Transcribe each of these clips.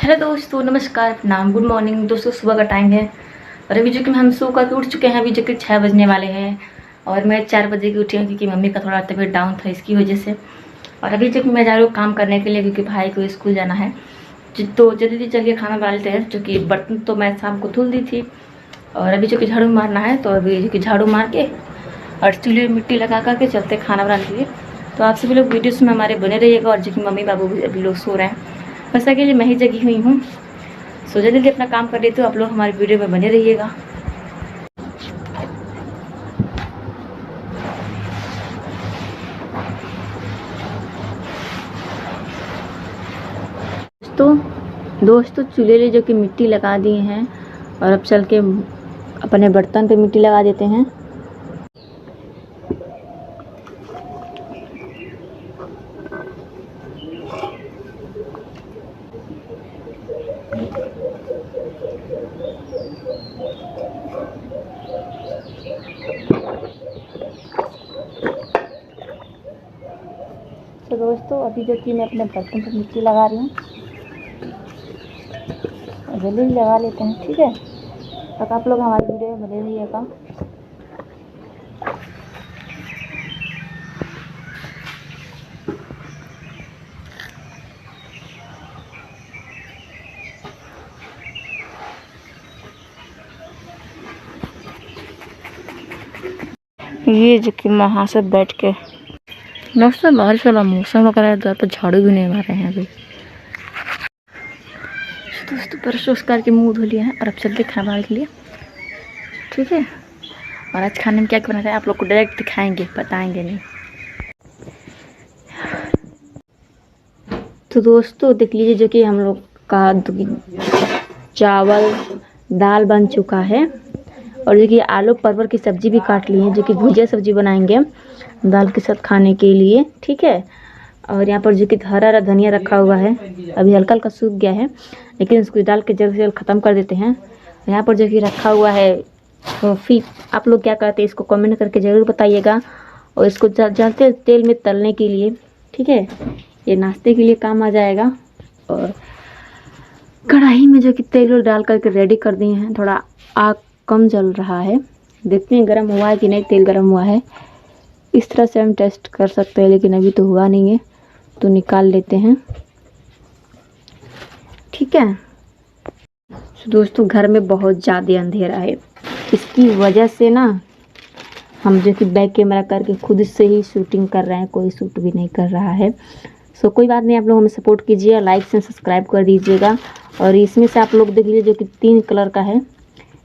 Hello दोस्तों, नमस्कार, प्रणाम, गुड मॉर्निंग दोस्तों। सुबह का टाइम है और अभी जो कि हम सो करके उठ चुके हैं। अभी जो कि 6 बजने वाले हैं और मैं 4 बजे की उठी हूँ क्योंकि मम्मी का थोड़ा तबीयत डाउन था, इसकी वजह से। और अभी जो कि मैं जा रही हूँ काम करने के लिए क्योंकि भाई को स्कूल जाना है। तो जल्दी चल के खाना बना लेते हैं, जो कि बर्तन तो मैं शाम को धुल दी थी और अभी जो कि झाड़ू मारना है। तो अभी जो कि झाड़ू मार के और चूल्हे में मिट्टी लगा करके चलते खाना बनाने के लिए। तो आप सभी लोग वीडियोस में हमारे बने रहिएगा। और जो कि मम्मी बाबू भी अभी लोग सो रहे हैं, बस अकेले मैं ही जगी हुई हूँ। सो जल्दी अपना काम कर लेते हो। आप लोग हमारी वीडियो में बने रहिएगा। दोस्तों चूल्हे जो कि मिट्टी लगा दिए हैं और अब चल के अपने बर्तन पे मिट्टी लगा देते हैं। तो दोस्तों अभी जो कि मैं अपने बर्तन पे मिट्टी लगा रही हूँ, जल्दी लगा लेते हैं, ठीक है। तब आप लोग हमारी वीडियो में बने रहिएगा। ये जो कि वहाँ से बैठ के दोस्तों बारिश वाला मौसम लग रहा है, ज़्यादा झाड़ू भी नहीं मार रहे हैं अभी। दोस्तों ब्रश करके मुँह धो लिया है और अब चलते खाना बनाने के लिए, ठीक है। और आज खाने में क्या बनाना है आप लोग को डायरेक्ट दिखाएंगे, बताएंगे नहीं। तो दोस्तों देख लीजिए, जो कि हम लोग का चावल दाल बन चुका है और जो कि आलू परवल की सब्जी भी काट ली है, जो कि भुजिया सब्जी बनाएंगे दाल के साथ खाने के लिए, ठीक है। और यहाँ पर जो कि हरा हरा धनिया रखा हुआ है, अभी हल्का हल्का सूख गया है लेकिन इसको डाल के जल्द से जल्द ख़त्म कर देते हैं। यहाँ पर जो कि रखा हुआ है तो फिर आप लोग क्या करते हैं इसको कमेंट करके ज़रूर बताइएगा। और इसको जलते तेल में तलने के लिए, ठीक है, ये नाश्ते के लिए काम आ जाएगा। और कढ़ाई में जो कि तेल डाल करके रेडी कर दिए हैं। थोड़ा आग कम जल रहा है, देखते हैं गर्म हुआ है कि नहीं। तेल गर्म हुआ है, इस तरह से हम टेस्ट कर सकते हैं, लेकिन अभी तो हुआ नहीं है तो निकाल लेते हैं, ठीक है। तो दोस्तों घर में बहुत ज़्यादा अंधेरा है, इसकी वजह से ना हम जो कि बैक कैमरा करके खुद से ही शूटिंग कर रहे हैं, कोई शूट भी नहीं कर रहा है। सो कोई बात नहीं, आप लोग हमें सपोर्ट कीजिए, लाइक से सब्सक्राइब कर दीजिएगा। और इसमें से आप लोग देख लीजिए जो कि 3 कलर का है,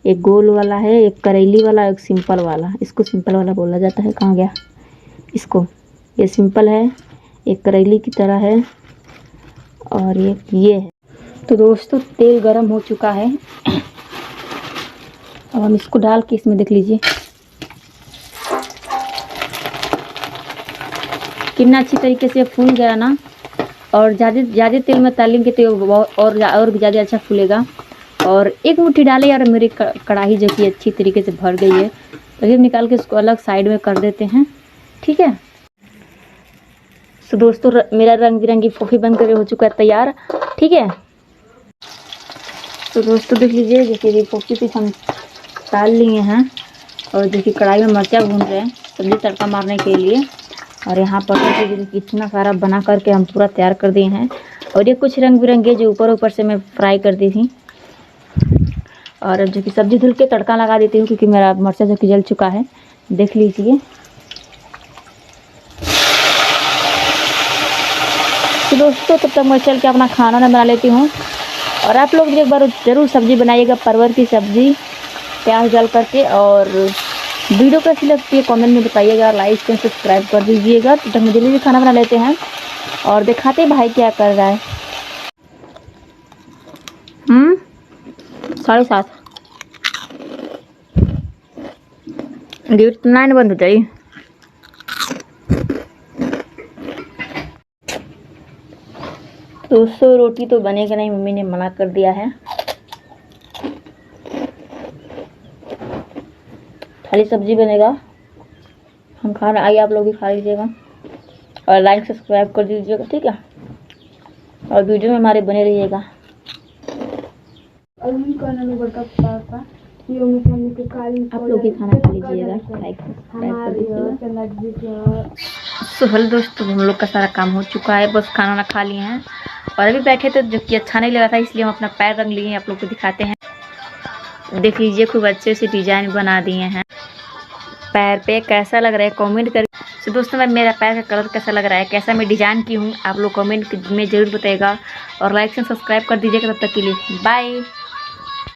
एक गोल वाला है, एक करेली वाला, एक सिंपल वाला। इसको सिंपल वाला बोला जाता है, कहाँ गया इसको। ये सिंपल है, एक करेली की तरह है और एक ये है। तो दोस्तों तेल गरम हो चुका है, अब हम इसको डाल के इसमें देख लीजिए कितना अच्छी तरीके से फूल गया ना। और ज़्यादा तेल में तलेंगे तो और भी ज़्यादा अच्छा फूलेगा। और एक मुट्ठी डाले और मेरी कढ़ाई जो कि अच्छी तरीके से भर गई है, तो फिर निकाल के इसको अलग साइड में कर देते हैं, ठीक है। तो दोस्तों मेरा रंग बिरंगी फोफी बन कर हो चुका है तैयार, ठीक है। तो दोस्तों देख लीजिए जैसे फोफी पीस हम डाल लिए हैं और देखिए कढ़ाई में मिर्चा भून रहे हैं सब्जी तड़का मारने के लिए। और यहाँ पर इतना सारा बना करके हम पूरा तैयार कर दिए हैं। और ये कुछ रंग बिरंगे जो ऊपर से मैं फ्राई कर दी थी। और जो कि सब्जी धुल के तड़का लगा देती हूँ क्योंकि मेरा मिर्चा जो कि जल चुका है, देख लीजिए। तो दोस्तों तब तक मैं चल के अपना खाना बना लेती हूँ। और आप लोग भी एक बार ज़रूर सब्ज़ी बनाइएगा, परवल की सब्ज़ी प्याज डाल करके। और वीडियो कैसी लगती है कमेंट में बताइएगा, लाइक से सब्सक्राइब कर दीजिएगा। तो तक जल्दी भी खाना बना लेते हैं और दिखाते भाई क्या कर रहा है। 7:30 गेट 9 बंद हो जाए। दोस्तों रोटी तो बनेगा नहीं, मम्मी ने मना कर दिया है, खाली सब्जी बनेगा। हम खाना आइए, आप लोग भी खा लीजिएगा और लाइक सब्सक्राइब कर दीजिएगा, ठीक है। और वीडियो में हमारे बने रहिएगा। आप लोग भी खाना खा लीजिएगा, लाइक सब्सक्राइब कर दीजिएगा। सो हेलो दोस्तों, हम लोग का सारा काम हो चुका है, बस खाना ना खा लिए हैं और अभी बैठे थे जो कि अच्छा नहीं लगा था, इसलिए हम अपना पैर रंग लिए हैं। आप लोग को दिखाते हैं, देख लीजिए, खूब अच्छे से डिजाइन बना दिए हैं पैर पे। कैसा लग रहा है कमेंट कर। तो दोस्तों, मैं मेरा पैर का कलर कैसा लग रहा है, कैसा मैं डिजाइन की हूँ, आप लोग कमेंट में जरूर बताइएगा और लाइक से सब्सक्राइब कर दीजिएगा। तब तक के लिए बाय।